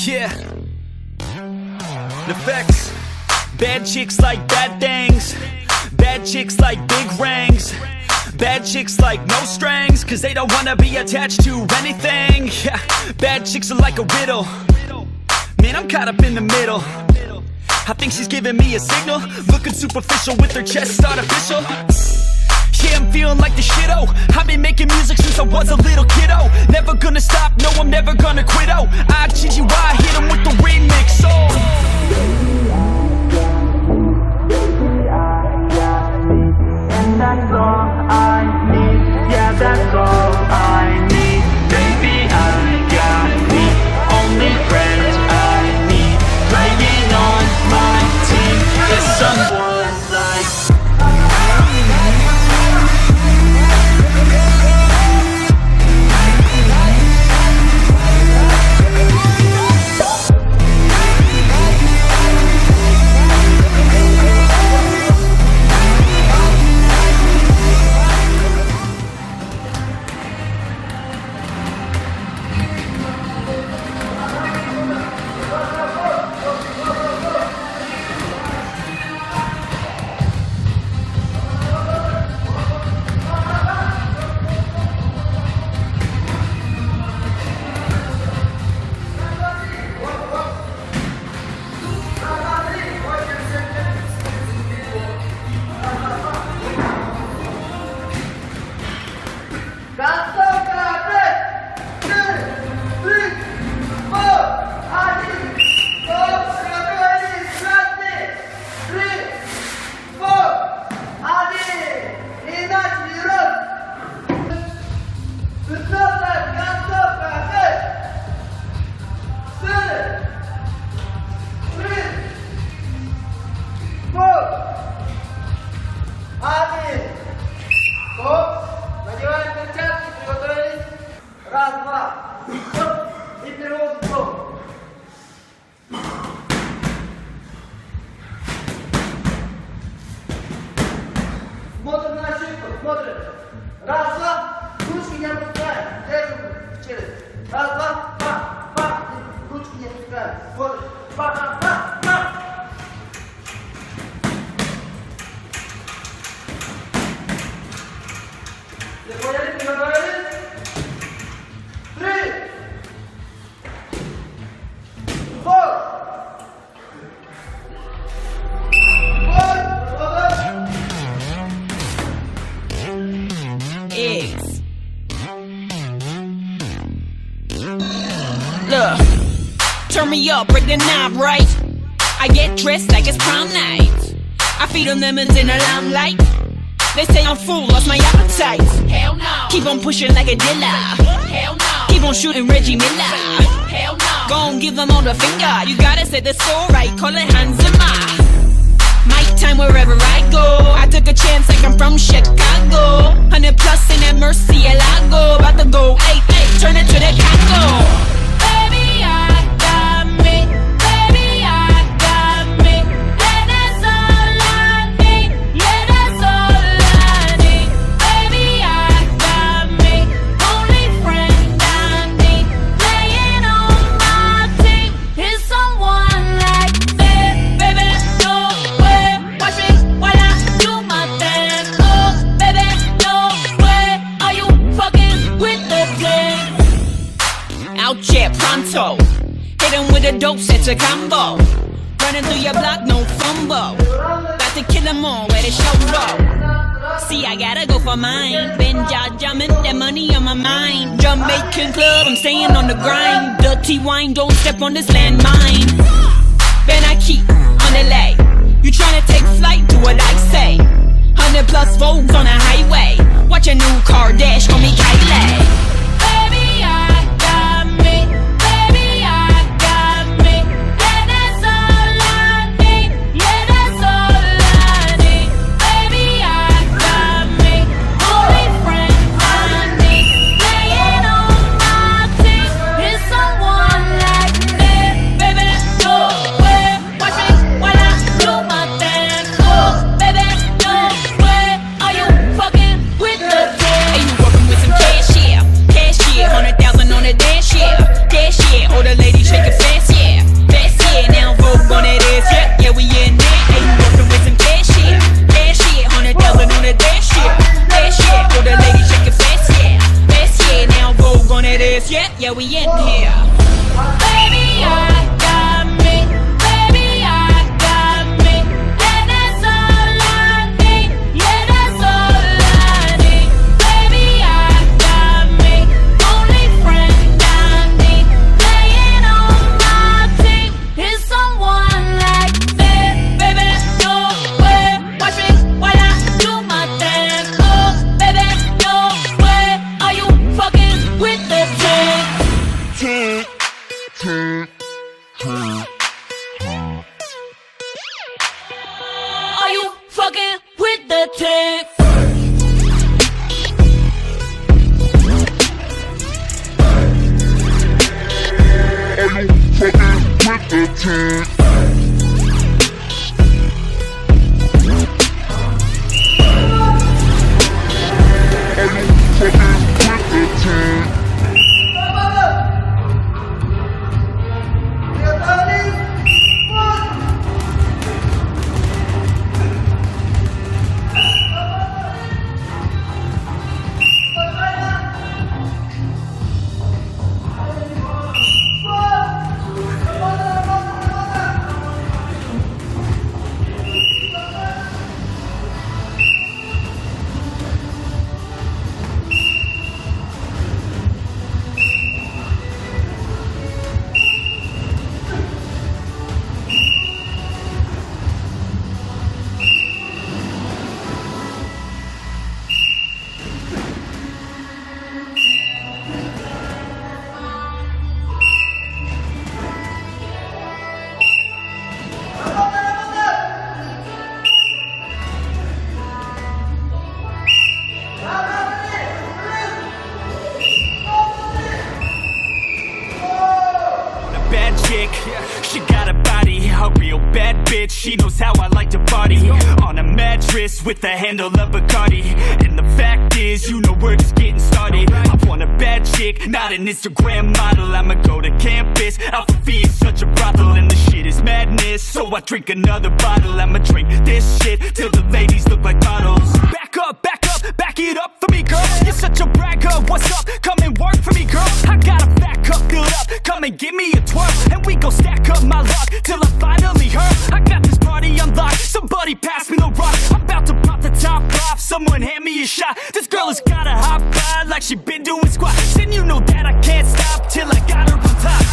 Yeah. Effects. Bad chicks like bad things. Bad chicks like big rings. Bad chicks like no strings, cause they don't wanna be attached to anything. Yeah. Bad chicks are like a riddle. Man, I'm caught up in the middle. I think she's giving me a signal, looking superficial with her chest artificial. Yeah, I'm feeling like the shit-o. I've been making music since I was a little kiddo. Never gonna stop, no, I'm never gonna quit, oh. I cheat you, I hit him with the remix, oh. And that's all I need, yeah, that's all I need. Baby, I got me, only friends I need. Playing on my team, there's someone like Смотрим на ошибку, смотрим. Раз, два, ручки не опускаем. Держим через. Раз, два, ручки не опускаем. Смотрим. Все поняли, приготовились? 3, 4. Look, turn me up, break the knob right. I get dressed like it's prom night. I feed on lemons in the limelight. They say I'm full, lost my appetite. Hell no. Keep on pushing like a dealer. Hell no. Keep on shooting Reggie Miller. Hell no. Gon' give them all the finger. You gotta set the score right, call it Hanzema. My time wherever I go. I took a chance like I'm from Chicago. 100 plus in that Murcielago. About to go 8-8, turn it to the Congo. Baby, I got me. Baby, I got me. Yeah, that's all I need. Yeah, that's all I need. Baby, I got me. Only friend I need. Playing on my team is someone like me. Baby, no way. Watch me while I do my thing. Oh, baby, no way. Are you fucking with the thing? Out here pronto, hit him with a dope, set a combo. Running through your block, no fumble. About to kill them all, where the show go. See, I gotta go for mine. Been jumping, that money on my mind. Jamaican club, I'm staying on the grind. Dirty wine, don't step on this landmine. Ben I keep on the lay. You tryna take flight, do what I say. 100 plus volts on the highway. Watch a new car dash, call me Kylie. Baby, I got me. Baby, I got me. Yeah, that's all I need. Yeah, that's all I need. Baby, I got me. Only friend I need. Playing on my team is someone like me. Baby, no way. Watch me while I do my thing. Oh, baby, no way. Are you fucking yeah, we in here. Baby, I got me. Baby, I got me. Yeah, that's all I need. Yeah, that's all I need. Baby, I got me. Only friend I need. Playing on my team is someone like me. Baby, no way. Watch me while I do my thing. Oh, baby, no way. Are you fucking with the team? Are you fucking with the team? A bad chick, she got a body, a real bad bitch. She knows how I like to party. On a mattress with the handle of Bacardi. And the fact is, you know we're just getting started. I want a bad chick, not an Instagram model. I'ma go to campus, Alpha Phi is such a brothel. And the shit is madness, so I drink another bottle. I'ma drink this shit till the ladies look like models. Back up, back it up for me, girl. You're such a bragger, what's up? Come and work for me, girl. I got a fat cup filled up, come and give me a twirl. And we gon' stack up my luck till I finally hurt. I got this party unlocked, somebody pass me the rock. I'm about to pop the top off, someone hand me a shot. This girl has got a hot vibe like she been doing squats. And you know that I can't stop till I got her on top.